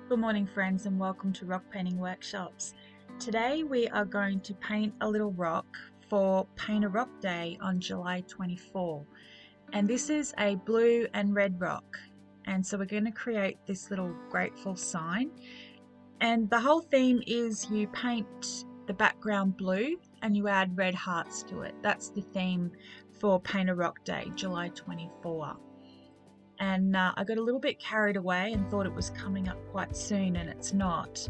Good morning friends and welcome to Rock Painting Workshops. Today we are going to paint a little rock for Paint a Rock Day on July 24, and this is a blue and red rock, and so we're going to create this little grateful sign, and the whole theme is you paint the background blue and you add red hearts to it. That's the theme for Paint a Rock Day, July 24. And I got a little bit carried away and thought it was coming up quite soon, and it's not.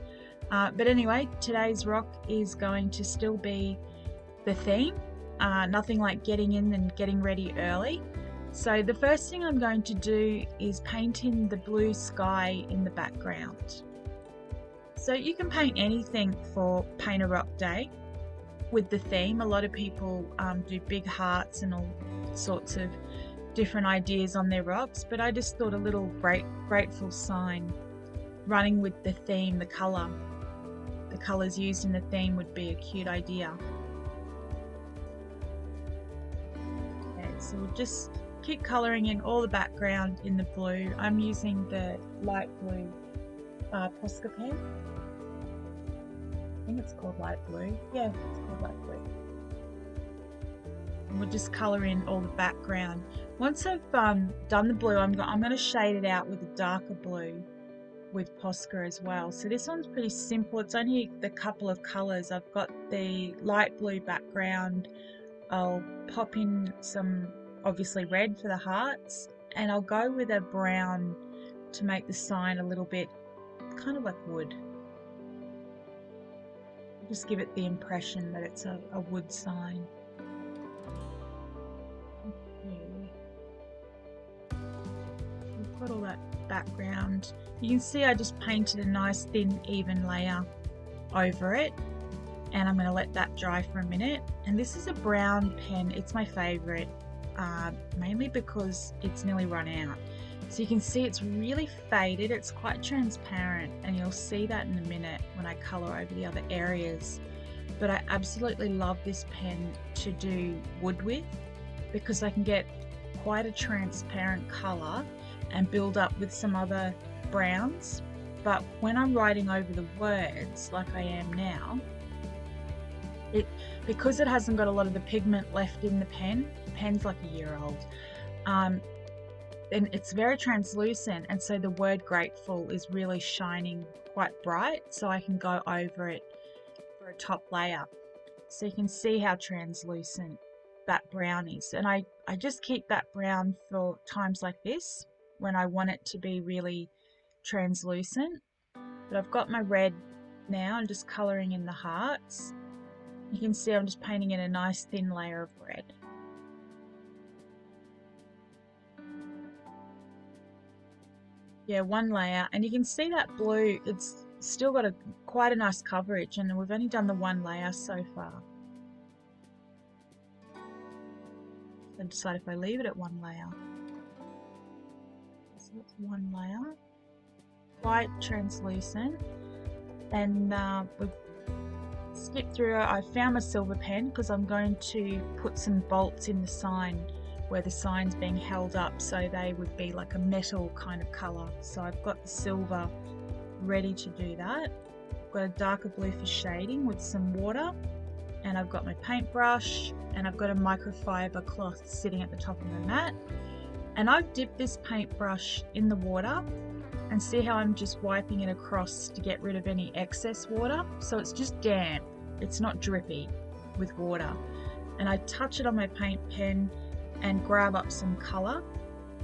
But anyway, today's rock is going to still be the theme. Nothing like getting in and getting ready early. So the first thing I'm going to do is paint in the blue sky in the background. So you can paint anything for Paint a Rock Day with the theme. A lot of people do big hearts and all sorts of different ideas on their rocks, but I just thought a little grateful sign running with the theme, the colors used in the theme would be a cute idea. Okay, so we'll just keep coloring in all the background in the blue. I'm using the light blue Posca pen. I think it's called light blue. Yeah, it's called light blue. And we'll just color in all the background. Once I've done the blue, I'm going to shade it out with a darker blue with Posca as well. So this one's pretty simple. It's only the couple of colors. I've got the light blue background. I'll pop in some obviously red for the hearts, and I'll go with a brown to make the sign a little bit kind of like wood. Just give it the impression that it's a wood sign. We've got all that background. You can see I just painted a nice thin even layer over it, and I'm going to let that dry for a minute. And this is a brown pen. It's my favorite, mainly because it's nearly run out. So you can see it's really faded. It's quite transparent, and you'll see that in a minute when I color over the other areas. But I absolutely love this pen to do wood with, because I can get quite a transparent color and build up with some other browns. But when I'm writing over the words like I am now, because it hasn't got a lot of the pigment left in the pen's like a year old, and it's very translucent, and so the word grateful is really shining quite bright, so I can go over it for a top layer. So you can see how translucent that brown is, and I just keep that brown for times like this when I want it to be really translucent. But I've got my red now and just coloring in the hearts. You can see I'm just painting in a nice thin layer of red. Yeah, one layer, and you can see that blue, it's still got quite a nice coverage, and we've only done the one layer so far. Then decide if I leave it at one layer. So that's one layer, quite translucent, and we've skipped through. I found my silver pen because I'm going to put some bolts in the sign where the sign's being held up, so they would be like a metal kind of color. So I've got the silver ready to do that. I've got a darker blue for shading with some water, and I've got my paintbrush, and I've got a microfiber cloth sitting at the top of the mat, and I've dipped this paintbrush in the water, and see how I'm just wiping it across to get rid of any excess water. So it's just damp, it's not drippy with water. And I touch it on my paint pen and grab up some color,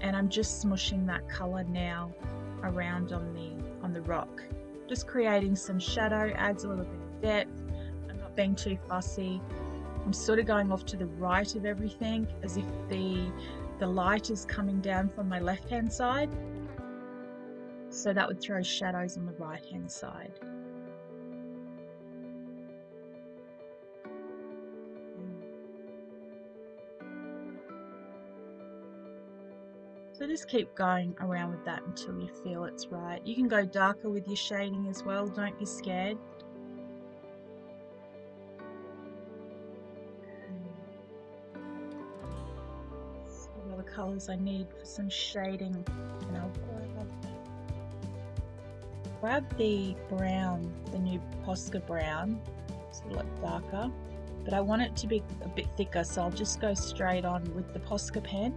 and I'm just smushing that color now around on the rock, just creating some shadow, adds a little bit of depth. I'm not being too fussy. I'm sort of going off to the right of everything, as if the light is coming down from my left hand side, so that would throw shadows on the right hand side. So just keep going around with that until you feel it's right. You can go darker with your shading as well, don't be scared. So what are the colours I need for some shading, and I'll grab grab the brown, the new Posca brown. It's a lot darker, but I want it to be a bit thicker, so I'll just go straight on with the Posca pen.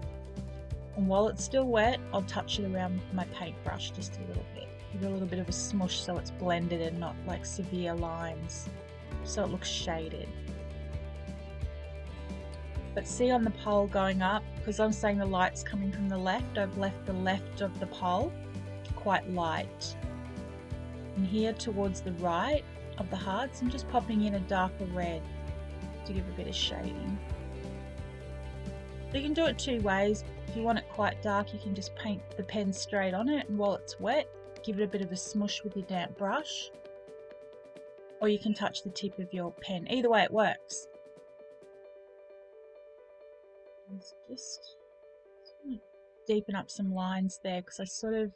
And while it's still wet, I'll touch it around with my paintbrush just a little bit. Give it a little bit of a smoosh so it's blended and not like severe lines, so it looks shaded. But see on the pole going up, because I'm saying the light's coming from the left, I've left the left of the pole quite light. And here towards the right of the hearts, I'm just popping in a darker red to give a bit of shading. You can do it two ways. If you want it quite dark, you can just paint the pen straight on it, and while it's wet, give it a bit of a smoosh with your damp brush. Or you can touch the tip of your pen. Either way it works. It's just want to deepen up some lines there because I sort of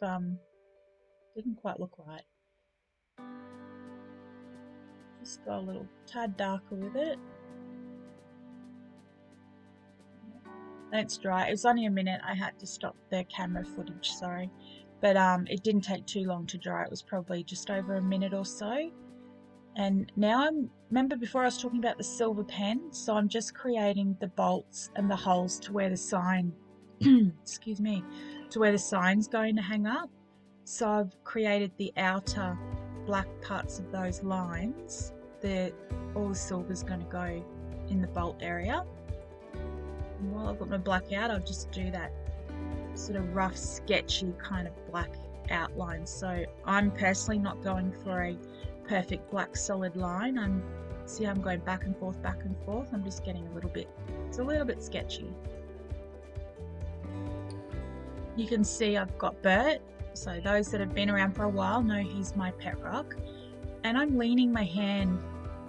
didn't quite look right. Just go a little tad darker with it. And it's dry. It was only a minute. I had to stop the camera footage, sorry. But it didn't take too long to dry. It was probably just over a minute or so. And now remember before I was talking about the silver pen, so I'm just creating the bolts and the holes to where the sign, excuse me, to where the sign's going to hang up. So I've created the outer black parts of those lines. All the silver's going to go in the bolt area. And while I've got my black out, I'll just do that sort of rough, sketchy kind of black outline. So I'm personally not going for a perfect black solid line. See how I'm going back and forth. I'm just getting it's a little bit sketchy. You can see I've got Bert, so those that have been around for a while know he's my pet rock, and I'm leaning my hand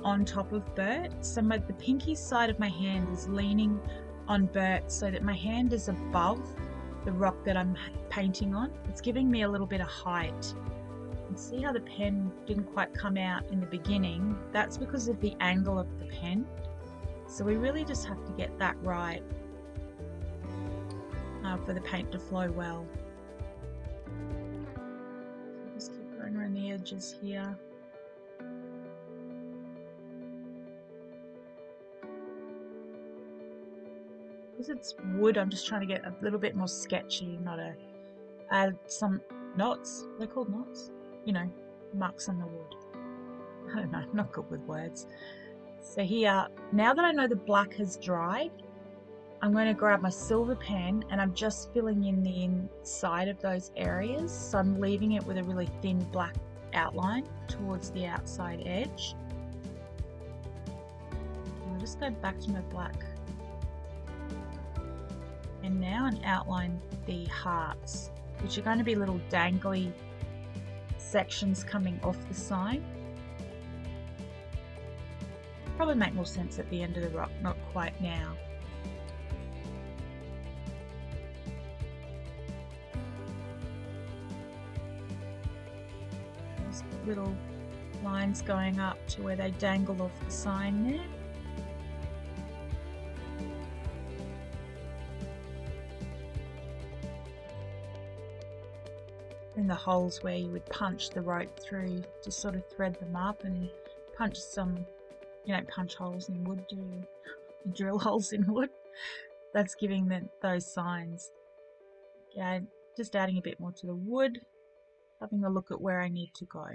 on top of Bert, so the pinky side of my hand is leaning on Bert so that my hand is above the rock that I'm painting on. It's giving me a little bit of height. And see how the pen didn't quite come out in the beginning? That's because of the angle of the pen. So we really just have to get that right for the paint to flow well. So just keep going around the edges here. Because it's wood, I'm just trying to get a little bit more sketchy, add some knots. They're called knots? You know, marks on the wood. I don't know, I'm not good with words. So here, now that I know the black has dried, I'm going to grab my silver pen and I'm just filling in the inside of those areas. So I'm leaving it with a really thin black outline towards the outside edge. I'll just go back to my black. And now and outline the hearts, which are going to be little dangly sections coming off the sign. Probably make more sense at the end of the rock, not quite now. There's little lines going up to where they dangle off the sign there. And the holes where you would punch the rope through to sort of thread them up, and punch some, you don't punch holes in wood, do you? You drill holes in wood. That's giving those signs. Yeah, just adding a bit more to the wood, having a look at where I need to go.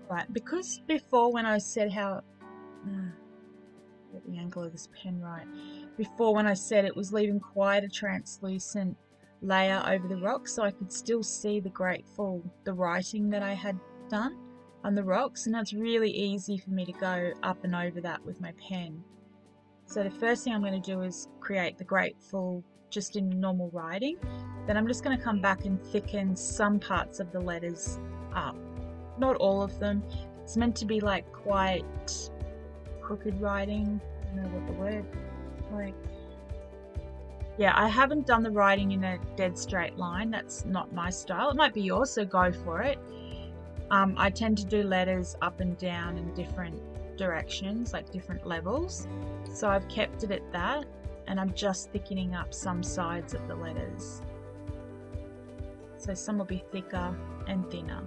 Right, because before when I said how, get the angle of this pen right. Before when I said it was leaving quite a translucent layer over the rock, so I could still see the Grrateful, the writing that I had done on the rocks, and that's really easy for me to go up and over that with my pen. So the first thing I'm going to do is create the Grrateful just in normal writing. Then I'm just going to come back and thicken some parts of the letters up. Not all of them. It's meant to be like quite crooked writing. I don't know what the word, like, yeah, I haven't done the writing in a dead straight line. That's not my style. It might be yours, so go for it. I tend to do letters up and down in different directions, like different levels. So I've kept it at that. and I'm just thickening up some sides of the letters. So some will be thicker and thinner.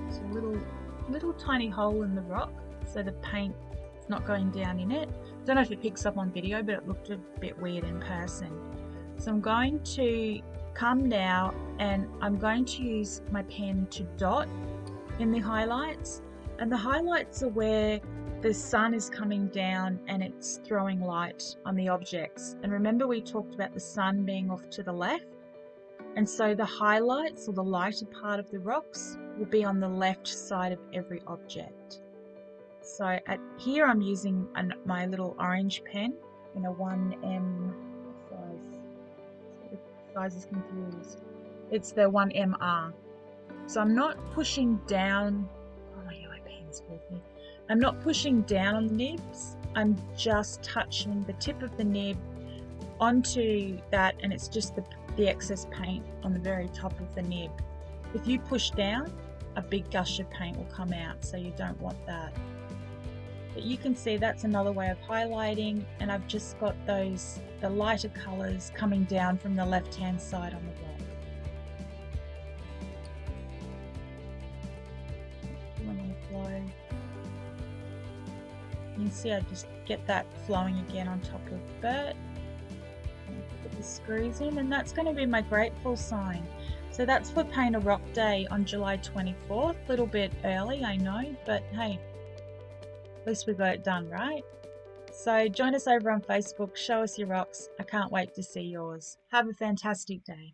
It's a little tiny hole in the rock so the paint is not going down in it. I don't know if it picks up on video, but it looked a bit weird in person. So I'm going to come now and I'm going to use my pen to dot in the highlights. And the highlights are where the sun is coming down and it's throwing light on the objects. And remember we talked about the sun being off to the left? And so the highlights, or the lighter part of the rocks, will be on the left side of every object. So here I'm using my little orange pen in a 1M size. So the size is confused. It's the 1MR. So I'm not pushing down. Oh, my yellow pen's with me. I'm not pushing down on the nibs. I'm just touching the tip of the nib onto that, and it's just the excess paint on the very top of the nib. If you push down, a big gush of paint will come out, so you don't want that. But you can see that's another way of highlighting, and I've just got the lighter colours coming down from the left-hand side on the rock. Flow. You can see I just get that flowing again on top of Bert. Put the screws in, and that's going to be my Grrateful sign. So that's for Paint a Rock Day on July 24th. A little bit early, I know, but hey, at least we got it done, right? So join us over on Facebook, show us your rocks. I can't wait to see yours. Have a fantastic day.